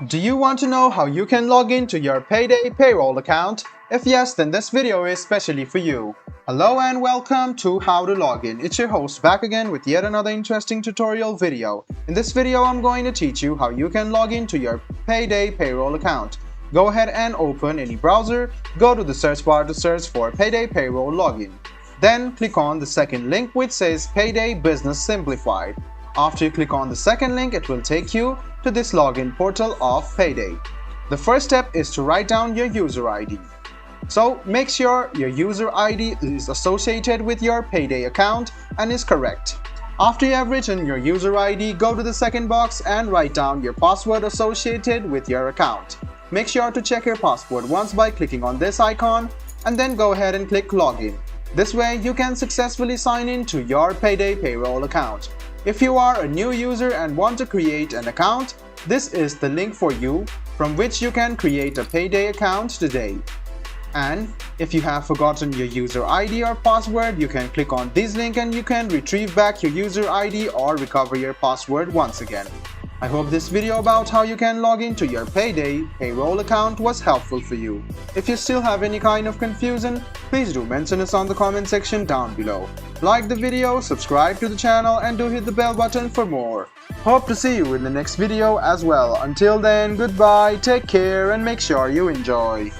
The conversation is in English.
Do you want to know how you can log into your Payday Payroll account? If yes, then this video is specially for you. Hello and welcome to How to Login. It's your host back again with yet another interesting tutorial video. In this video, I'm going to teach you how you can log into your Payday Payroll account. Go ahead and open any browser, go to the search bar to search for Payday Payroll Login. Then click on the second link which says Payday Business Simplified. After you click on the second link, it will take you to this login portal of Payday. The first step is to write down your user ID. So make sure your user ID is associated with your Payday account and is correct. After you have written your user ID, go to the second box and write down your password associated with your account. Make sure to check your password once by clicking on this icon and then go ahead and click Login. This way you can successfully sign in to your Payday Payroll account. If you are a new user and want to create an account, this is the link for you from which you can create a Payday account today. And if you have forgotten your user ID or password, you can click on this link and you can retrieve back your user ID or recover your password once again. I hope this video about how you can log into your Payday Payroll account was helpful for you. If you still have any kind of confusion, please do mention us on the comment section down below. Like the video, subscribe to the channel and do hit the bell button for more. Hope to see you in the next video as well. Until then, goodbye, take care and make sure you enjoy.